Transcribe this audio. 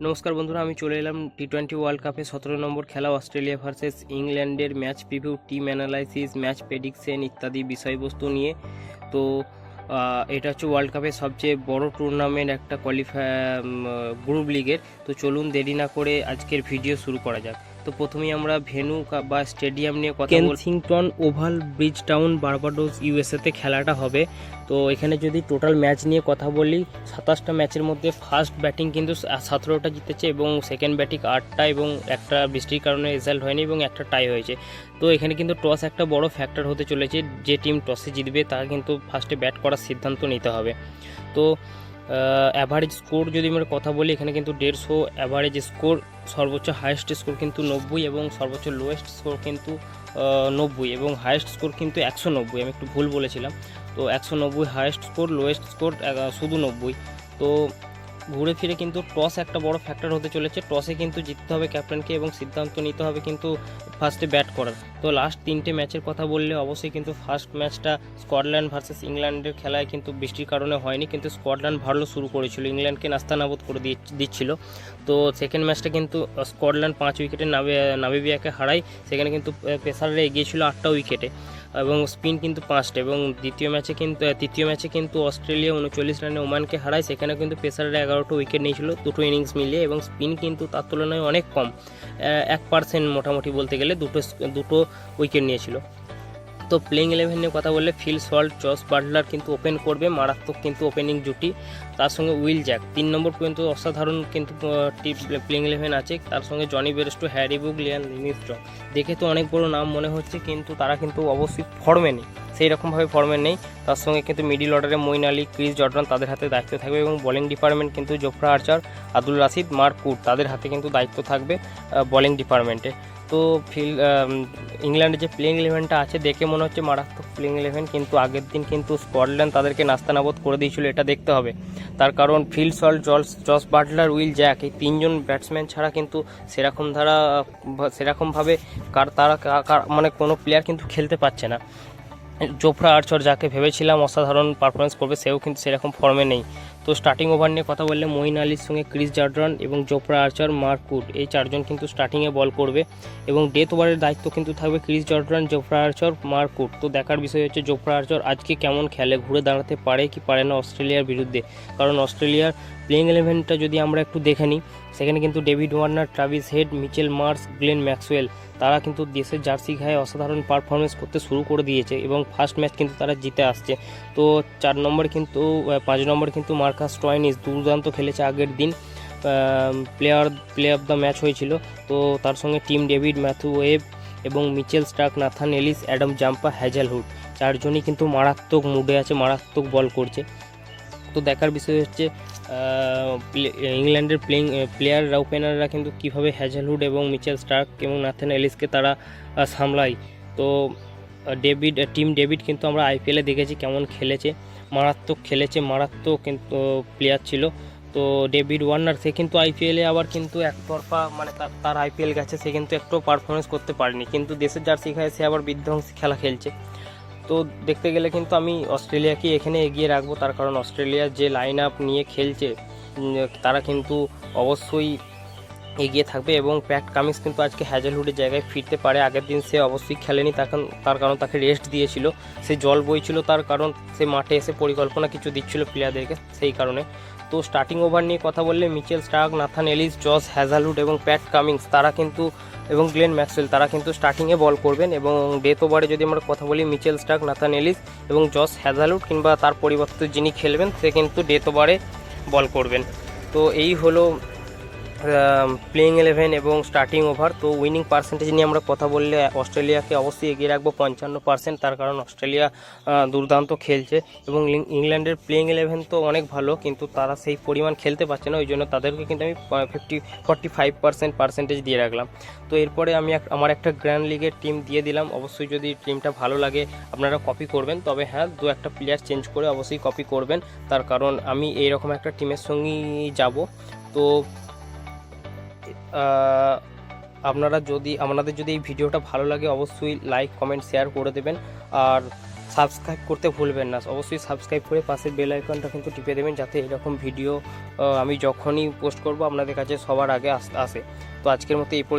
নমস্কার বন্ধুরা, আমি চলে এলাম টি-20 ওয়ার্ল্ড কাপে 17 নম্বর খেলা অস্ট্রেলিয়া ভার্সেস ইংল্যান্ডের match preview, team analysis, match prediction ইত্যাদি বিষয়বস্তু নিয়ে। তো এটা হচ্ছে ওয়ার্ল্ড কাপের সবচেয়ে বড় টুর্নামেন্ট, একটা গ্রুপ লিগের। তো চলুন দেরি না করে আজকের ভিডিও শুরু করা যাক। তো প্রথমেই আমরা ভেন্যু বা স্টেডিয়াম নিয়ে কথা বলব। Kensington Oval, Bridgetown, Barbados, ইউএসএতে খেলাটা হবে। তো এখানে যদি টোটাল ম্যাচ নিয়ে কথা বলি, 27টা ম্যাচের মধ্যে ফার্স্ট ব্যাটিং কিন্তু 17টা জিতেছে এবং সেকেন্ড ব্যাটিং 8টা, এবং একটা বৃষ্টির কারণে রেজাল্ট হয়নি এবং একটা টাই হয়েছে। তো এখানে কিন্তু টস একটা বড় ফ্যাক্টর হতে চলেছে। যে টিম টসে জিতবে তাকে কিন্তু ফার্স্টে ব্যাট করার সিদ্ধান্ত নিতে হবে। তো অ্যাভারেজ স্কোর যদি আমরা কথা বলি, এখানে কিন্তু 150 অ্যাভারেজ স্কোর, সর্বোচ্চ হাইয়েস্ট স্কোর কিন্তু 90 এবং সর্বোচ্চ লোয়েস্ট স্কোর কিন্তু 90 এবং হাইয়েস্ট স্কোর কিন্তু 190। আমি একটু ভুল বলেছিলাম। তো 190 হাইয়েস্ট স্কোর, লোয়েস্ট স্কোর শুধু 90। তো ঘুরে ফিরে কিন্তু টস একটা বড় ফ্যাক্টর হতে চলেছে। টসে কিন্তু জিততে হবে ক্যাপ্টেনকে এবং সিদ্ধান্ত নিতে হবে কিন্তু ফার্স্টে ব্যাট করার। তো লাস্ট 3টে ম্যাচের কথা বললে অবশ্যই কিন্তু ফার্স্ট ম্যাচটা স্কটল্যান্ড ভার্সেস ইংল্যান্ডের খেলায় কিন্তু বৃষ্টির কারণে হয়নি, কিন্তু স্কটল্যান্ড ভালো শুরু করেছিল, ইংল্যান্ডকে নাস্তানাবুদ করে দিচ্ছিল। তো সেকেন্ড ম্যাচটা কিন্তু স্কটল্যান্ড 5 উইকেটে নামিবিয়াকে হারায়। সেখানে কিন্তু পেসাররা এগিয়েছিল 8টা উইকেটে এবং স্পিন কিন্তু 5টা। এবং তৃতীয় ম্যাচে কিন্তু অস্ট্রেলিয়া 39 রানে ওমানকে হারায়। সেখানে কিন্তু পেসাররা 11টা উইকেট নিয়েছিল দুটো ইনিংস মিলিয়ে, এবং স্পিন কিন্তু তার তুলনায় অনেক কম, 1% মোটামুটি বলতে গেলে দুটো উইকেট নিয়েছিল। তো প্লেইং 11 নিয়ে কথা বললে, ফিল সল্ট, জস বাটলার কিন্তু ওপেন করবে, মারাত্মক কিন্তু ওপেনিং জুটি। তার সঙ্গে উইল জ্যাক 3 নম্বর পর্যন্ত অসাধারণ কিন্তু প্লেইং 11 আছে। তার সঙ্গে জনি বেরস্টো, হ্যারি বুক, লিয়ান লিমিস্ট্রং। দেখে তো অনেক বড় নাম মনে হচ্ছে, কিন্তু তারা কিন্তু অবশ্যই ফর্মে নেই, সেই রকমভাবে ফর্মে নেই। তার সঙ্গে কিন্তু মিডিল অর্ডারে মঈন আলী, ক্রিস জর্ডান তাদের হাতে দায়িত্ব থাকবে, এবং বোলিং ডিপার্টমেন্ট কিন্তু জোফরা আর্চার, আব্দুল রাশিদ, মার্ক উড তাদের হাতে কিন্তু দায়িত্ব থাকবে বোলিং ডিপার্টমেন্টে। তো ইংল্যান্ডের যে প্লেইং 11টা আছে দেখে মনে হচ্ছে মারাত্মক প্লেইং 11, কিন্তু আগের দিন কিন্তু স্কটল্যান্ড তাদেরকে নাস্তানাবুদ করে দিয়েছিল, এটা দেখতে হবে। তার কারণ Phil Salt, Jos Buttler, Will Jack এই 3জন ব্যাটসম্যান ছাড়া কিন্তু সেরকমভাবে তারা মানে কোনো প্লেয়ার কিন্তু খেলতে পারছে না। জোফরা আর্চার যাকে ভেবেছিলাম অসাধারণ পারফরমেন্স করবে, সেও কিন্তু সেরকম ফর্মে নেই। তো স্টার্টিং ওভার নিয়ে কথা বললে, মঈন আলীর সঙ্গে ক্রিস জর্ডান এবং জোফরা আর্চার, মার্ক উড এই 4জন কিন্তু স্টার্টিংয়ে বল করবে, এবং ডেথ ওভারের দায়িত্ব কিন্তু থাকবে ক্রিস জর্ডান, জোফরা আর্চার, মার্ক উড। তো দেখার বিষয় হচ্ছে জোফরা আর্চার আজকে কেমন খেলে, ঘুরে দাঁড়াতে পারে কি পারে না অস্ট্রেলিয়ার বিরুদ্ধে। কারণ অস্ট্রেলিয়ার প্লেইং 11টা যদি আমরা একটু দেখে নিই, সেখানে কিন্তু David Warner, Travis head, Mitchell Marsh, Glenn Maxwell তারা কিন্তু দেশের জার্সি গায়ে অসাধারণ পারফরমেন্স করতে শুরু করে দিয়েছে, এবং ফার্স্ট ম্যাচ কিন্তু তারা জিতে আসছে। তো 5 নম্বর কিন্তু মার্কাস স্টয়নিস দুর্দান্ত খেলেছে আগের দিন, প্লে অফ দ্য ম্যাচ হয়েছিল। তো তার সঙ্গে টিম ডেভিড, ম্যাথু ওয়েব এবং Mitchell Starc, Nathan Ellis, Adam Zampa, Hazlewood 4জনই কিন্তু মারাত্মক মুডে আছে, মারাত্মক বল করছে। তো দেখার বিষয় হচ্ছে ইংল্যান্ডের প্লেয়াররা, ওপেনাররা কিন্তু কীভাবে হ্যাজেলহুড এবং মিচেল স্টার্ক এবং নাথান এলিসকে তারা সামলায়। তো টিম ডেভিড কিন্তু আমরা আইপিএলে দেখেছি কেমন খেলেছে, মারাত্মক কিন্তু প্লেয়ার ছিল। তো ডেভিড ওয়ার্নার সে কিন্তু আইপিএলে আবার কিন্তু একতরফা, মানে তার আইপিএল গেছে, সে কিন্তু একটু পারফরমেন্স করতে পারেনি, কিন্তু দেশের জার্সি গায়ে সে আবার বিধ্বংসী খেলা খেলছে। তো দেখতে গেলে কিন্তু আমি অস্ট্রেলিয়াকে এখানে এগিয়ে রাখবো, তার কারণ অস্ট্রেলিয়ার যে লাইন আপ নিয়ে খেলছে তারা কিন্তু অবশ্যই এগিয়ে থাকবে, এবং প্যাট কামিন্স কিন্তু আজকে হ্যাজেলহুডের জায়গায় ফিরতে পারে। আগের দিন সে অবশ্যই খেলেনি, তার কারণ তাকে রেস্ট দিয়েছিল, সে জল বইছিল, তার কারণ সে মাঠে এসে পরিকল্পনা কিছু দিচ্ছিল প্লেয়ারদেরকে, সেই কারণে। তো স্টার্টিং ওভার নিয়ে কথা বললে, Mitchell Starc, Nathan Ellis, Josh Hazlewood এবং প্যাট কামিন্স তারা কিন্তু, এবং গ্লেন ম্যাক্সওয়েল তারা কিন্তু স্টার্টিংয়ে বল করবেন। এবং ডেথ ওভারে যদি আমরা কথা বলি, মিচেল স্টার্ক, নাথান এলিস এবং জস হ্যাজেলহুড কিংবা তার পরিবর্তে যিনি খেলবেন সে কিন্তু ডেথ ওভারে বল করবেন। তো এই হলো প্লেইং 11 এবং স্টার্টিং ওভার। তো উইনিং পার্সেন্টেজ নিয়ে আমরা কথা বললে, অস্ট্রেলিয়াকে অবশ্যই এগিয়ে রাখবো 55%, তার কারণ অস্ট্রেলিয়া দুর্দান্ত খেলছে, এবং ইংল্যান্ডের প্লেইং 11 তো অনেক ভালো, কিন্তু তারা সেই পরিমাণ খেলতে পারছে না, ওই জন্য তাদেরকে কিন্তু আমি 45% পার্সেন্টেজ দিয়ে রাখলাম। তো এরপরে আমি আমার একটা গ্র্যান্ড লিগের টিম দিয়ে দিলাম। অবশ্যই যদি টিমটা ভালো লাগে আপনারা কপি করবেন, তবে হ্যাঁ 2-1 প্লেয়ার চেঞ্জ করে অবশ্যই কপি করবেন, তার কারণ আমি এইরকম একটা টিমের সঙ্গেই যাব। তো আমাদের যদি এই ভিডিওটা ভালো লাগে অবশ্যই লাইক, কমেন্ট, শেয়ার করে দেবেন, আর সাবস্ক্রাইব করতে ভুলবেন না। অবশ্যই সাবস্ক্রাইব করে পাশের বেল আইকনটা কিন্তু টিপে দেবেন, যাতে এরকম ভিডিও আমি যখনই পোস্ট করব আপনাদের কাছে সবার আগে আসে। তো আজকের মতো এই